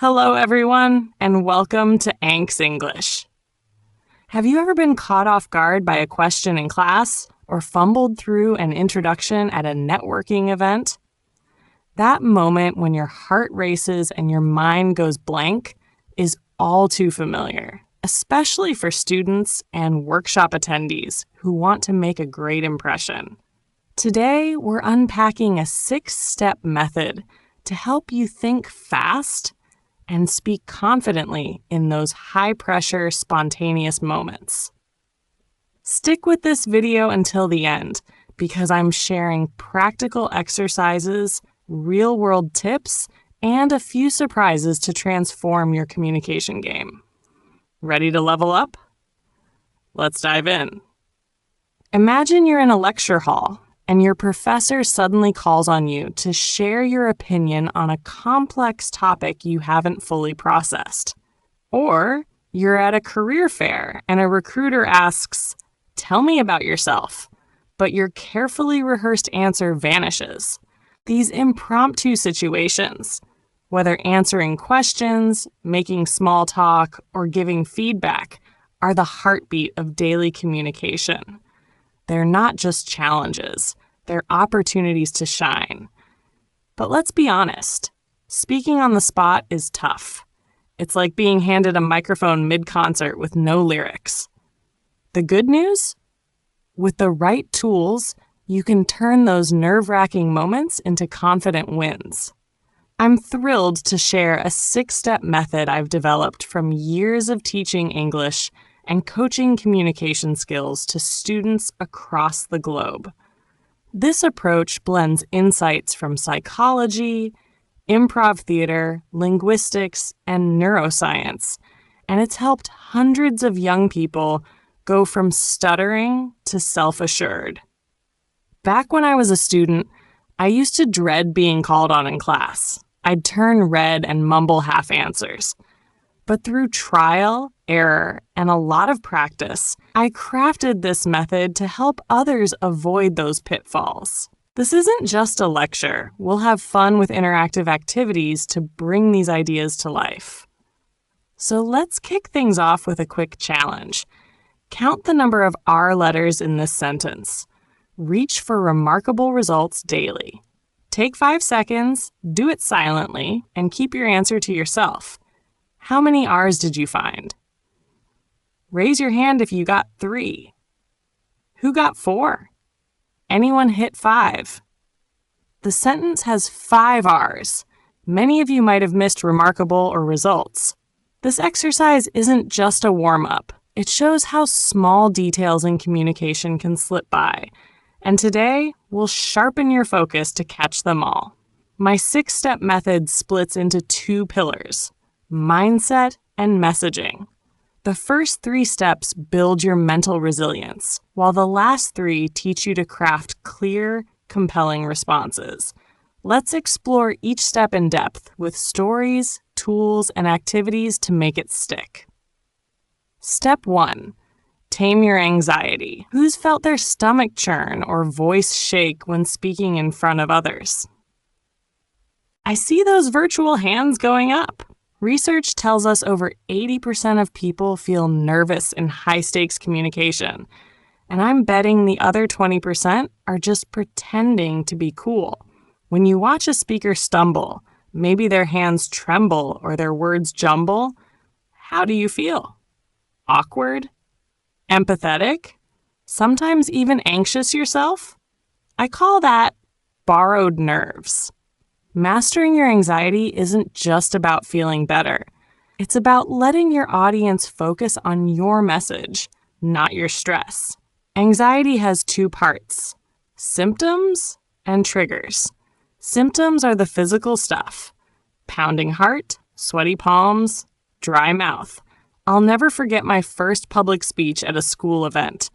Hello, everyone, and welcome to Anks English. Have you ever been caught off guard by a question in class or fumbled through an introduction at a networking event? That moment when your heart races and your mind goes blank is all too familiar, especially for students and workshop attendees who want to make a great impression. Today, we're unpacking a 6-step method to help you think fast and speak confidently in those high-pressure, spontaneous moments. Stick with this video until the end because I'm sharing practical exercises, real-world tips, and a few surprises to transform your communication game. Ready to level up? Let's dive in. Imagine you're in a lecture hall and your professor suddenly calls on you to share your opinion on a complex topic you haven't fully processed. Or you're at a career fair and a recruiter asks, "Tell me about yourself," but your carefully rehearsed answer vanishes. These impromptu situations, whether answering questions, making small talk, or giving feedback, are the heartbeat of daily communication. They're not just challenges, they're opportunities to shine. But let's be honest, speaking on the spot is tough. It's like being handed a microphone mid-concert with no lyrics. The good news? With the right tools, you can turn those nerve-wracking moments into confident wins. I'm thrilled to share a 6-step method I've developed from years of teaching English and coaching communication skills to students across the globe. This approach blends insights from psychology, improv theater, linguistics, and neuroscience, and it's helped hundreds of young people go from stuttering to self-assured. Back when I was a student, I used to dread being called on in class. I'd turn red and mumble half answers. But through trial, error, and a lot of practice, I crafted this method to help others avoid those pitfalls. This isn't just a lecture. We'll have fun with interactive activities to bring these ideas to life. So let's kick things off with a quick challenge. Count the number of R letters in this sentence. Reach for remarkable results daily. Take 5 seconds, do it silently, and keep your answer to yourself. How many R's did you find? Raise your hand if you got 3. Who got 4? Anyone hit 5? The sentence has 5 R's. Many of you might have missed remarkable or results. This exercise isn't just a warm-up. It shows how small details in communication can slip by. And today, we'll sharpen your focus to catch them all. My 6-step method splits into 2 pillars: mindset and messaging. The first 3 steps build your mental resilience, while the last 3 teach you to craft clear, compelling responses. Let's explore each step in depth with stories, tools, and activities to make it stick. Step 1. Tame your anxiety. Who's felt their stomach churn or voice shake when speaking in front of others? I see those virtual hands going up. Research tells us over 80% of people feel nervous in high-stakes communication, and I'm betting the other 20% are just pretending to be cool. When you watch a speaker stumble, maybe their hands tremble or their words jumble, how do you feel? Awkward? Empathetic? Sometimes even anxious yourself? I call that borrowed nerves. Mastering your anxiety isn't just about feeling better. It's about letting your audience focus on your message, not your stress. Anxiety has 2 parts: symptoms and triggers. Symptoms are the physical stuff: pounding heart, sweaty palms, dry mouth. I'll never forget my first public speech at a school event.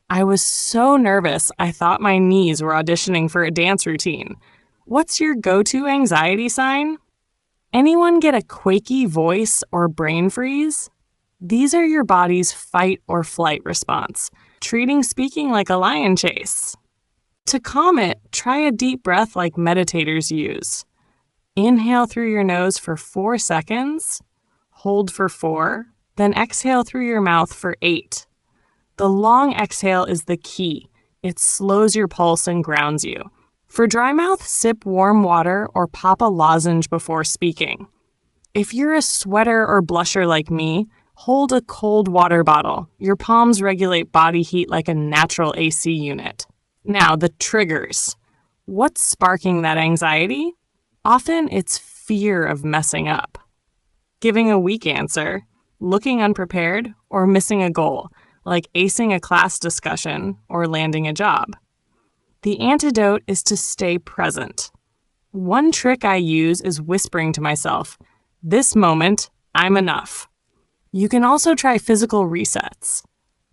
I was so nervous I thought my knees were auditioning for a dance routine. What's your go-to anxiety sign? Anyone get a quaky voice or brain freeze? These are your body's fight or flight response, treating speaking like a lion chase. To calm it, try a deep breath like meditators use. Inhale through your nose for 4 seconds, hold for 4, then exhale through your mouth for 8. The long exhale is the key. It slows your pulse and grounds you. For dry mouth, sip warm water or pop a lozenge before speaking. If you're a sweater or blusher like me, hold a cold water bottle. Your palms regulate body heat like a natural AC unit. Now, the triggers. What's sparking that anxiety? Often it's fear of messing up. Giving a weak answer, looking unprepared, or missing a goal, like acing a class discussion or landing a job. The antidote is to stay present. One trick I use is whispering to myself, "This moment, I'm enough." You can also try physical resets.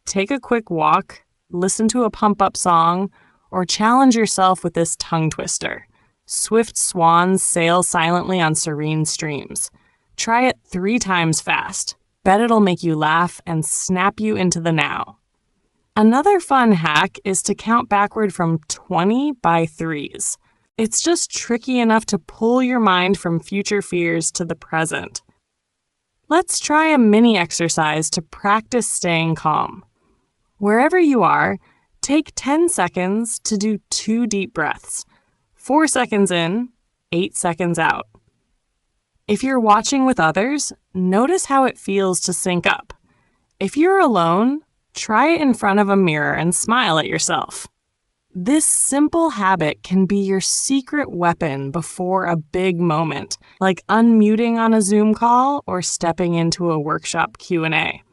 Take a quick walk, listen to a pump-up song, or challenge yourself with this tongue twister. Swift swans sail silently on serene streams. Try it 3 times fast. Bet it'll make you laugh and snap you into the now. Another fun hack is to count backward from 20 by 3s. It's just tricky enough to pull your mind from future fears to the present. Let's try a mini exercise to practice staying calm. Wherever you are, take 10 seconds to do 2 deep breaths. 4 seconds in, 8 seconds out. If you're watching with others, notice how it feels to sync up. If you're alone, try it in front of a mirror and smile at yourself. This simple habit can be your secret weapon before a big moment, like unmuting on a Zoom call or stepping into a workshop Q&A.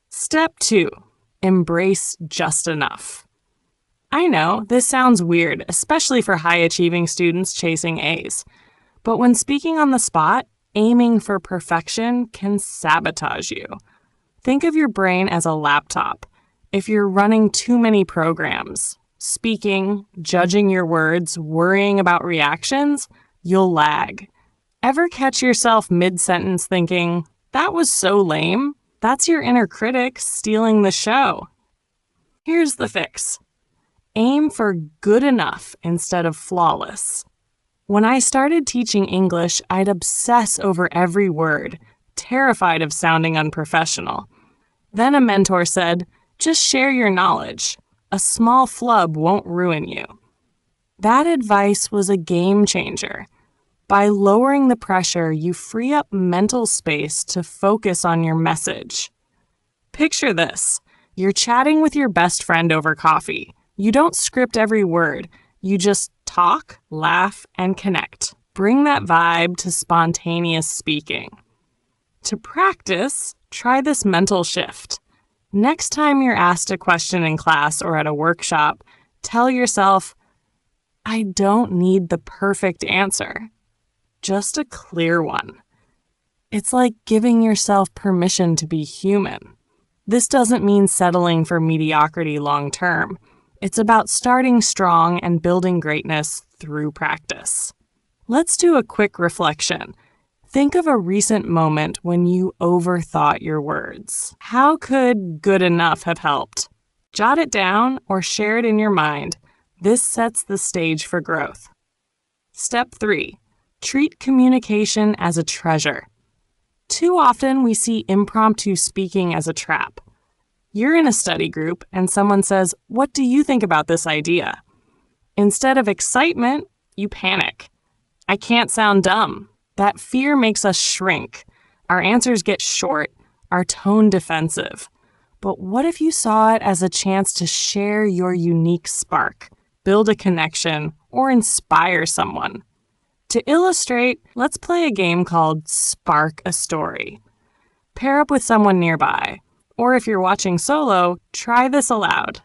Step 2, embrace just enough. I know, this sounds weird, especially for high-achieving students chasing A's. But when speaking on the spot, aiming for perfection can sabotage you. Think of your brain as a laptop. If you're running too many programs, speaking, judging your words, worrying about reactions, you'll lag. Ever catch yourself mid-sentence thinking, "That was so lame"? That's your inner critic stealing the show. Here's the fix. Aim for good enough instead of flawless. When I started teaching English, I'd obsess over every word, terrified of sounding unprofessional. Then a mentor said, "Just share your knowledge. A small flub won't ruin you." That advice was a game changer. By lowering the pressure, you free up mental space to focus on your message. Picture this. You're chatting with your best friend over coffee. You don't script every word. You just talk, laugh, and connect. Bring that vibe to spontaneous speaking. To practice, try this mental shift. Next time you're asked a question in class or at a workshop, tell yourself, "I don't need the perfect answer, just a clear one." It's like giving yourself permission to be human. This doesn't mean settling for mediocrity long term. It's about starting strong and building greatness through practice. Let's do a quick reflection. Think of a recent moment when you overthought your words. How could good enough have helped? Jot it down or share it in your mind. This sets the stage for growth. Step 3. Treat communication as a treasure. Too often we see impromptu speaking as a trap. You're in a study group and someone says, "What do you think about this idea?" Instead of excitement, you panic. I can't sound dumb. That fear makes us shrink. Our answers get short, our tone defensive. But what if you saw it as a chance to share your unique spark, build a connection, or inspire someone? To illustrate, let's play a game called Spark a Story. Pair up with someone nearby. Or if you're watching solo, try this aloud.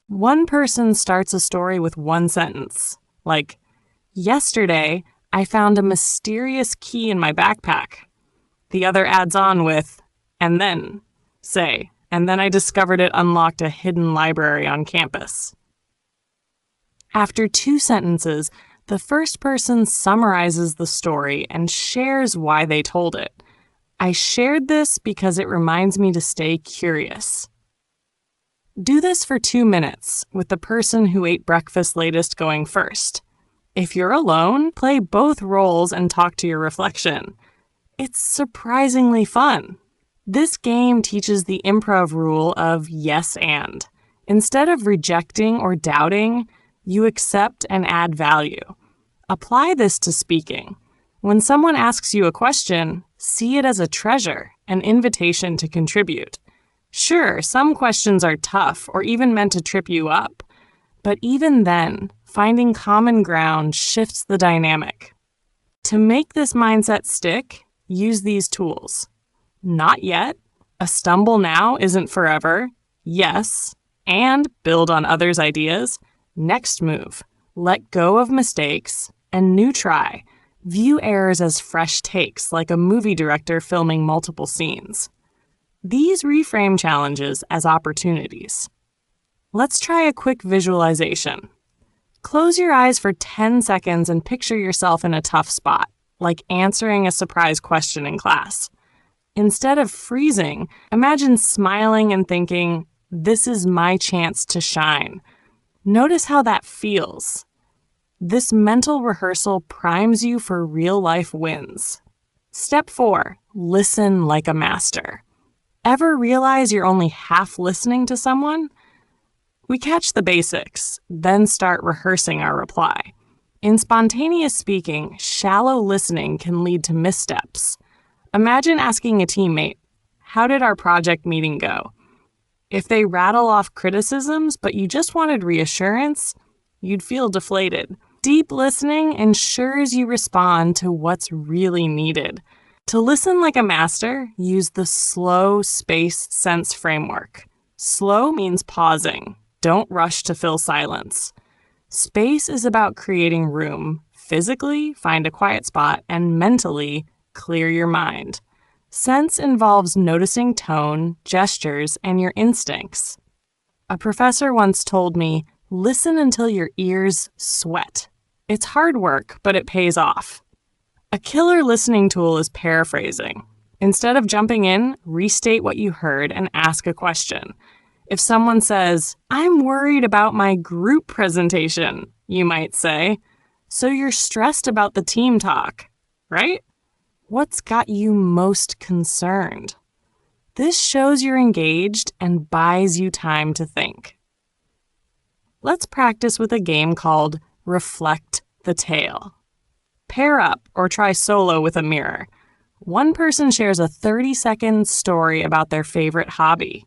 One person starts a story with one sentence, like, "Yesterday, I found a mysterious key in my backpack." The other adds on with, "And then," say, "and then I discovered it unlocked a hidden library on campus." After 2 sentences, the first person summarizes the story and shares why they told it. "I shared this because it reminds me to stay curious." Do this for 2 minutes, with the person who ate breakfast latest going first. If you're alone, play both roles and talk to your reflection. It's surprisingly fun. This game teaches the improv rule of yes and. Instead of rejecting or doubting, you accept and add value. Apply this to speaking. When someone asks you a question, see it as a treasure, an invitation to contribute. Sure, some questions are tough or even meant to trip you up, but even then, finding common ground shifts the dynamic. To make this mindset stick, use these tools. Not yet, a stumble now isn't forever, yes, and build on others' ideas. Next move, let go of mistakes, and new try. View errors as fresh takes, like a movie director filming multiple scenes. These reframe challenges as opportunities. Let's try a quick visualization. Close your eyes for 10 seconds and picture yourself in a tough spot, like answering a surprise question in class. Instead of freezing, imagine smiling and thinking, "This is my chance to shine." Notice how that feels. This mental rehearsal primes you for real-life wins. Step 4, listen like a master. Ever realize you're only half listening to someone? We catch the basics, then start rehearsing our reply. In spontaneous speaking, shallow listening can lead to missteps. Imagine asking a teammate, "How did our project meeting go?" If they rattle off criticisms, but you just wanted reassurance, you'd feel deflated. Deep listening ensures you respond to what's really needed. To listen like a master, use the slow space sense framework. Slow means pausing. Don't rush to fill silence. Space is about creating room. Physically, find a quiet spot, and mentally, clear your mind. Sense involves noticing tone, gestures, and your instincts. A professor once told me, "Listen until your ears sweat." It's hard work, but it pays off. A killer listening tool is paraphrasing. Instead of jumping in, restate what you heard and ask a question. If someone says, "I'm worried about my group presentation," you might say, "So you're stressed about the team talk, right? What's got you most concerned?" This shows you're engaged and buys you time to think. Let's practice with a game called Reflect the Tale. Pair up or try solo with a mirror. One person shares a 30-second story about their favorite hobby.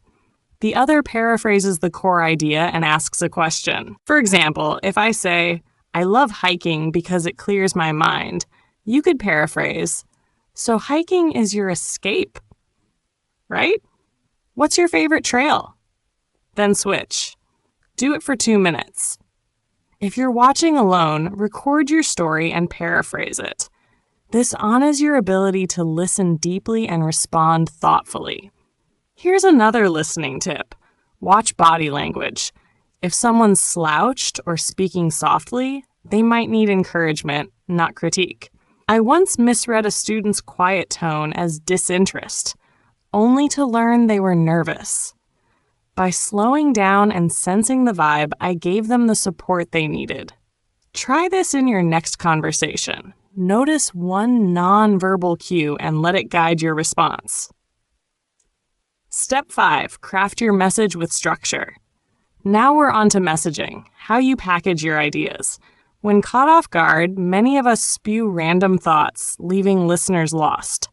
The other paraphrases the core idea and asks a question. For example, if I say, "I love hiking because it clears my mind," you could paraphrase, "So hiking is your escape, right? What's your favorite trail?" Then switch. Do it for 2 minutes. If you're watching alone, record your story and paraphrase it. This honors your ability to listen deeply and respond thoughtfully. Here's another listening tip. Watch body language. If someone's slouched or speaking softly, they might need encouragement, not critique. I once misread a student's quiet tone as disinterest, only to learn they were nervous. By slowing down and sensing the vibe, I gave them the support they needed. Try this in your next conversation. Notice one non-verbal cue and let it guide your response. Step 5, craft your message with structure. Now we're on to messaging, how you package your ideas. When caught off guard, many of us spew random thoughts, leaving listeners lost.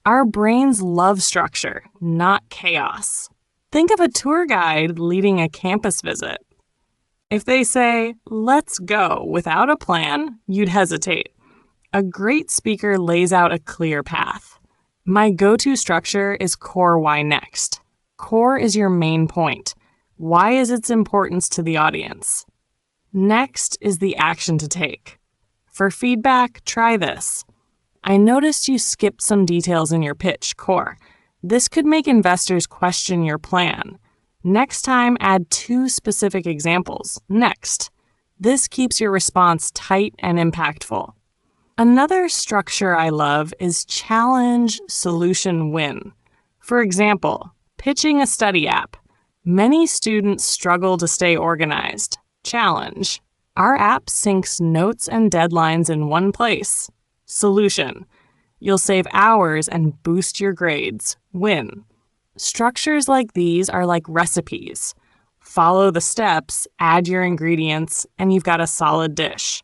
Our brains love structure, not chaos. Think of a tour guide leading a campus visit. If they say, "Let's go," without a plan, you'd hesitate. A great speaker lays out a clear path. My go-to structure is core why next. Core is your main point. Why is its importance to the audience? Next is the action to take. For feedback, try this. "I noticed you skipped some details in your pitch, core. This could make investors question your plan. Next time, add 2 specific examples. Next." This keeps your response tight and impactful. Another structure I love is challenge, solution, win. For example, pitching a study app. Many students struggle to stay organized. Challenge. Our app syncs notes and deadlines in one place. Solution: you'll save hours and boost your grades. Win. Structures like these are like recipes. Follow the steps, add your ingredients, and you've got a solid dish.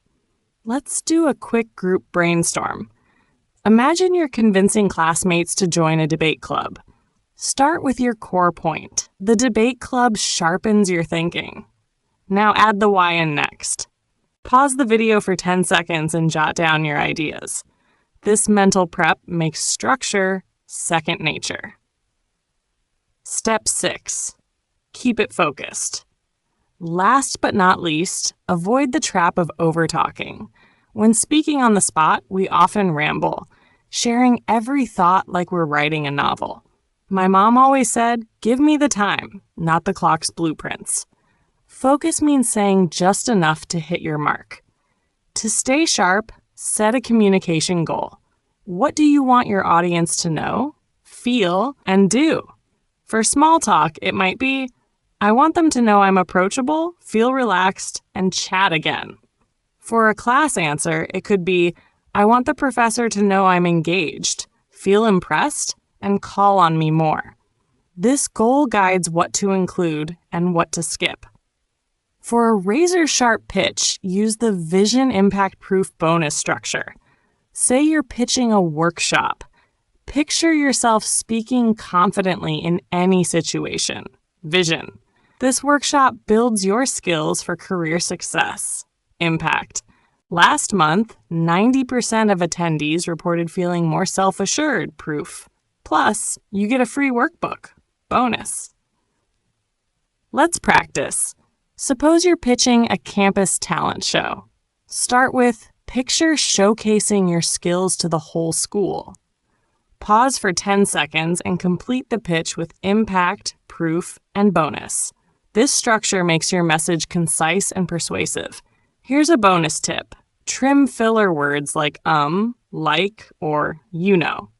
Let's do a quick group brainstorm. Imagine you're convincing classmates to join a debate club. Start with your core point. The debate club sharpens your thinking. Now add the why in next. Pause the video for 10 seconds and jot down your ideas. This mental prep makes structure second nature. Step 6. Keep it focused. Last but not least, avoid the trap of overtalking. When speaking on the spot, we often ramble, sharing every thought like we're writing a novel. My mom always said, "Give me the time, not the clock's blueprints." Focus means saying just enough to hit your mark. To stay sharp, set a communication goal. What do you want your audience to know, feel, and do? For small talk, it might be, I want them to know I'm approachable, feel relaxed, and chat again. For a class answer, it could be, I want the professor to know I'm engaged, feel impressed, and call on me more. This goal guides what to include and what to skip. For a razor-sharp pitch, use the Vision Impact Proof bonus structure. Say you're pitching a workshop. Picture yourself speaking confidently in any situation. Vision. This workshop builds your skills for career success. Impact. Last month, 90% of attendees reported feeling more self-assured. Proof. Plus, you get a free workbook. Bonus. Let's practice. Suppose you're pitching a campus talent show. Start with, picture showcasing your skills to the whole school. Pause for 10 seconds and complete the pitch with impact, proof, and bonus. This structure makes your message concise and persuasive. Here's a bonus tip. Trim filler words like like, or you know.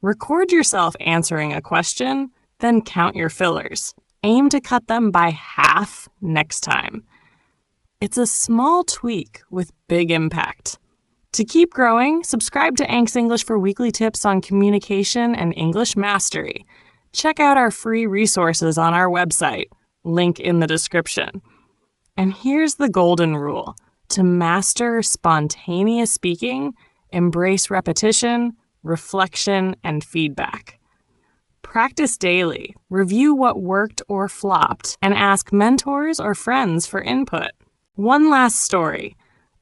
Record yourself answering a question, then count your fillers. Aim to cut them by half next time. It's a small tweak with big impact. To keep growing, subscribe to Anx English for weekly tips on communication and English mastery. Check out our free resources on our website, link in the description. And here's the golden rule. To master spontaneous speaking, embrace repetition, reflection, and feedback. Practice daily, review what worked or flopped, and ask mentors or friends for input. One last story.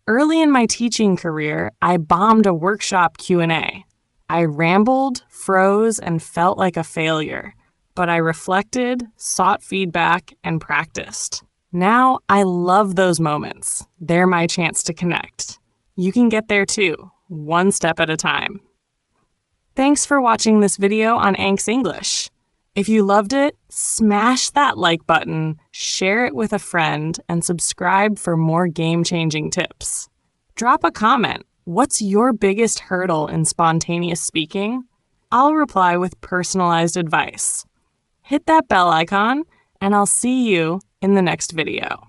Early in my teaching career, I bombed a workshop Q&A. I rambled, froze, and felt like a failure. But I reflected, sought feedback, and practiced. Now, I love those moments. They're my chance to connect. You can get there too, one step at a time. Thanks for watching this video on Anx English. If you loved it, smash that like button, share it with a friend, and subscribe for more game-changing tips. Drop a comment. What's your biggest hurdle in spontaneous speaking? I'll reply with personalized advice. Hit that bell icon, and I'll see you in the next video.